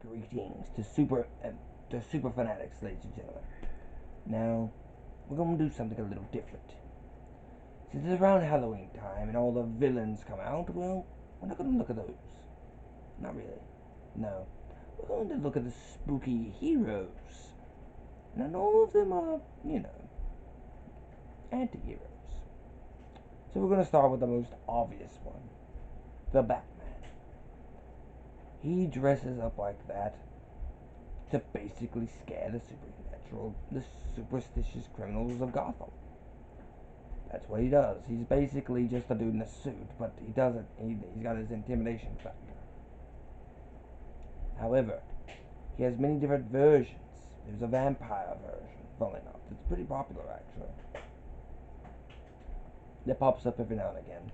Greetings to super fanatics, ladies and gentlemen. Now, we're going to do something a little different. Since it's around Halloween time and all the villains come out, well, we're not going to look at those. Not really. No. We're going to look at the spooky heroes. And all of them are, anti-heroes. So we're going to start with the most obvious one. The Batman. He dresses up like that to basically scare the superstitious criminals of Gotham. That's what he does. He's basically just a dude in a suit, but he doesn't. He's got his intimidation factor. However, he has many different versions. There's a vampire version, funnily enough. It's pretty popular, actually. That pops up every now and again.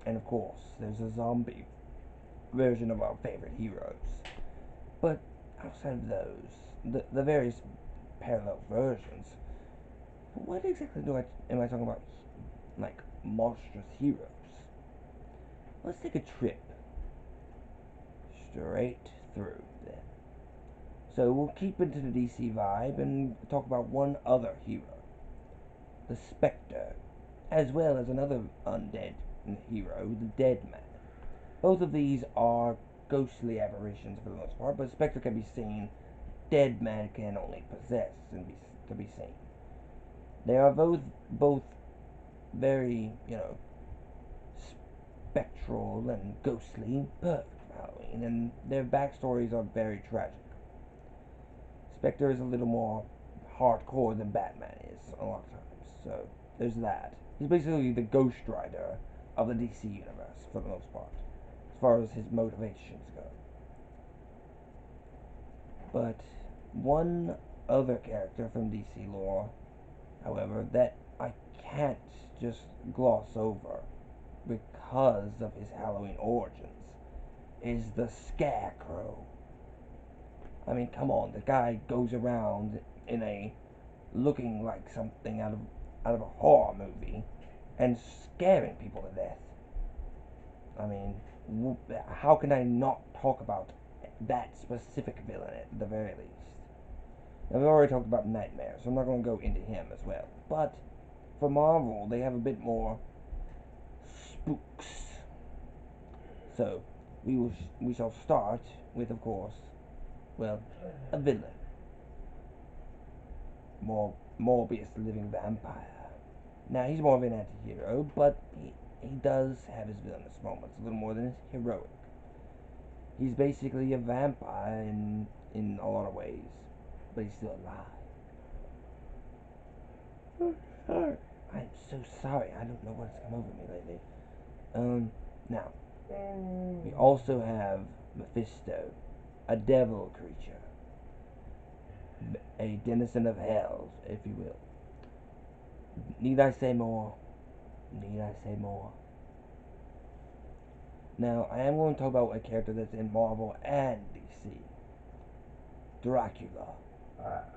And of course, there's a zombie version of our favorite heroes. But outside of those, the various parallel versions, what exactly am I talking about? Like monstrous heroes? Let's take a trip straight through then. So we'll keep into the DC vibe and talk about one other hero, the Spectre, as well as another undead hero, the Dead Man. Both of these are ghostly apparitions for the most part, but Spectre can be seen. Dead Man can only possess and be seen. They are both very, spectral and ghostly, perfect for Halloween, and their backstories are very tragic. Spectre is a little more hardcore than Batman is a lot of times, so there's that. He's basically the Ghost Rider of the DC universe for the most part, as far as his motivations go. But one other character from DC lore, however, that I can't just gloss over because of his Halloween origins, is the Scarecrow. I mean, come on, the guy goes around looking like something out of a horror movie and scaring people to death. I mean, how can I not talk about that specific villain at the very least? Now, we've already talked about Nightmare, so I'm not going to go into him as well. But for Marvel, they have a bit more spooks. So we shall start with, of course, well, a villain. Morbius, the living vampire. Now, he's more of an anti-hero, but he does have his villainous moments, a little more than his heroic. He's basically a vampire in a lot of ways, but he's still alive. Sorry. I'm so sorry. I don't know what's come over me lately. Now, we also have Mephisto, a devil creature, a denizen of hell, if you will. Need I say more? Need I say more? Now, I am going to talk about a character that's in Marvel and DC. Dracula.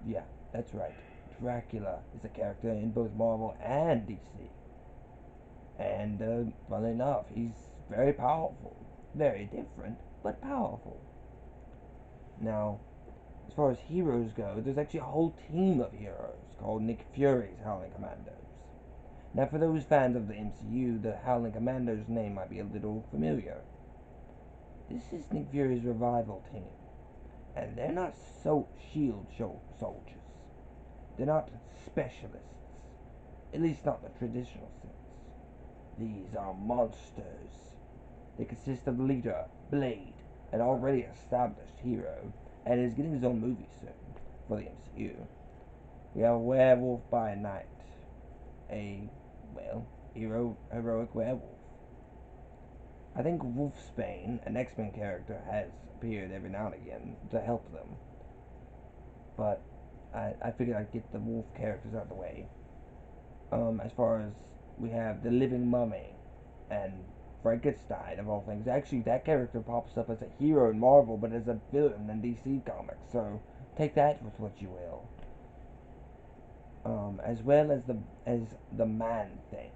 Yeah, that's right. Dracula is a character in both Marvel and DC. And, funnily enough, he's very powerful. Very different, but powerful. Now, as far as heroes go, there's actually a whole team of heroes called Nick Fury's Howling Commandos. Now, for those fans of the MCU, the Howling Commandos name might be a little familiar. This is Nick Fury's revival team, and they're not shield soldiers. They're not specialists, at least not in the traditional sense. These are monsters. They consist of the leader, Blade, an already established hero, and is getting his own movie soon for the MCU. We have a werewolf by night, heroic werewolf. I think Wolfsbane, an X-Men character, has appeared every now and again to help them. But I figured I'd get the wolf characters out of the way. As far as we have the Living Mummy and Frankenstein, of all things. Actually, that character pops up as a hero in Marvel, but as a villain in DC Comics. So take that with what you will. As well as the Man-Thing,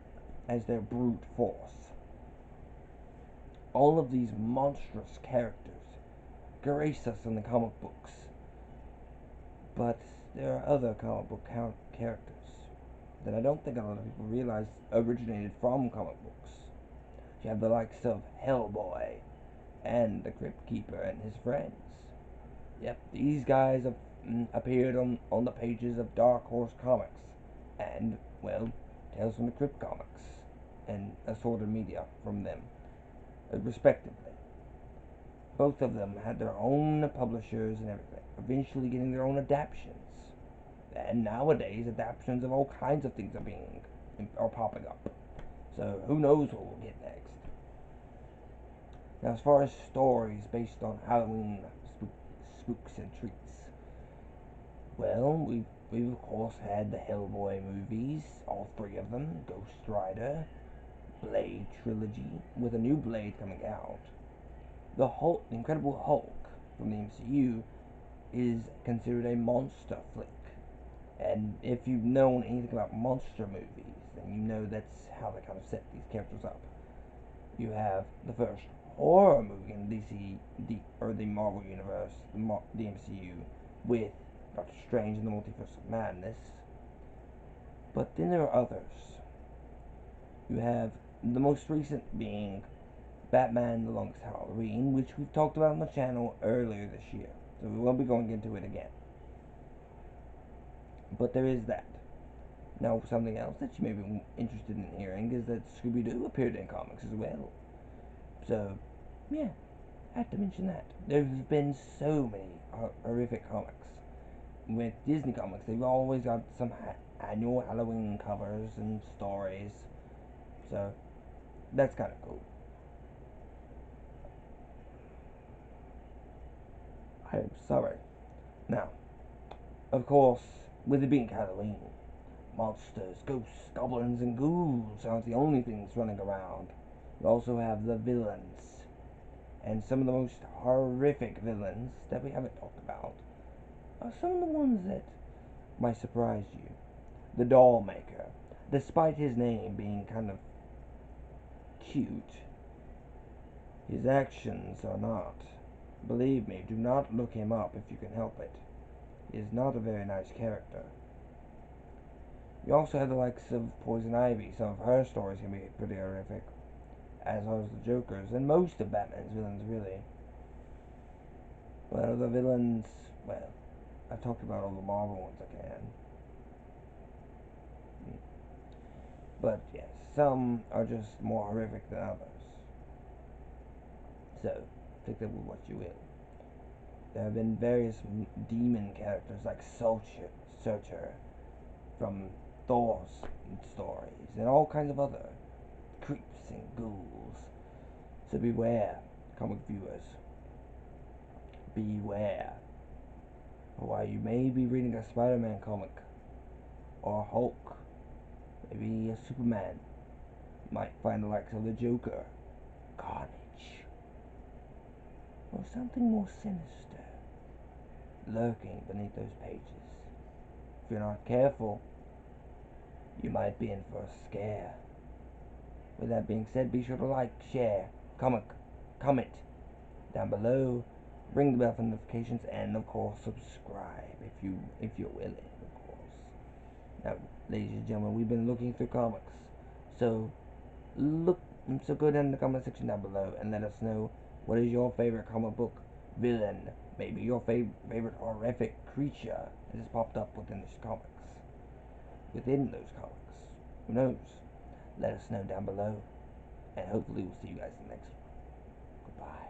as their brute force. All of these monstrous characters grace us in the comic books. But there are other comic book characters that I don't think a lot of people realize originated from comic books. You have the likes of Hellboy and the Crypt Keeper and his friends. Yep, these guys have appeared on the pages of Dark Horse Comics and, well, Tales from the Crypt Comics and assorted media from them, respectively. Both of them had their own publishers and everything, eventually getting their own adaptations. And nowadays, adaptations of all kinds of things are popping up. So who knows what we'll get next? Now, as far as stories based on Halloween spooks and treats, well, we've of course had the Hellboy movies, all three of them, Ghost Rider, Blade trilogy, with a new Blade coming out. The Incredible Hulk from the MCU is considered a monster flick. And if you've known anything about monster movies, then you know that's how they kind of set these characters up. You have the first horror movie in the Marvel Universe, the MCU, with Doctor Strange and the Multiverse of Madness. But then there are others. You have the most recent being Batman The Longest Halloween, which we've talked about on the channel earlier this year. So we won't be going into it again. But there is that. Now, something else that you may be interested in hearing is that Scooby-Doo appeared in comics as well. So, yeah, I have to mention that. There's been so many horrific comics. With Disney Comics, they've always got some annual Halloween covers and stories. So, that's kind of cool. I'm sorry. Now, of course, with it being Halloween, monsters, ghosts, goblins, and ghouls aren't the only things running around. We also have the villains. And some of the most horrific villains that we haven't talked about are some of the ones that might surprise you. The Doll Maker. Despite his name being kind of cute, his actions are not. Believe me, do not look him up if you can help it. He is not a very nice character. You also have the likes of Poison Ivy. Some of her stories can be pretty horrific, as are the Joker's, and most of Batman's villains, really. But other villains, well, I've talked about all the Marvel ones I can. But yes, some are just more horrific than others. So, take that with what you will. There have been various demon characters like Surtur from Thor's stories, and all kinds of other creeps and ghouls. So beware, comic viewers. Beware. While you may be reading a Spider-Man comic, or Hulk, maybe a Superman, you might find the likes of the Joker, Carnage, or something more sinister lurking beneath those pages. If you're not careful, you might be in for a scare. With that being said, be sure to like, share, comment down below, ring the bell for notifications, and of course subscribe if you're willing, of course. Now, ladies and gentlemen, we've been looking through comics, so go down in the comment section down below and let us know what is your favorite comic book villain, maybe your favorite horrific creature that has popped up within those comics. Who knows? Let us know down below, and hopefully we'll see you guys in the next one. Goodbye.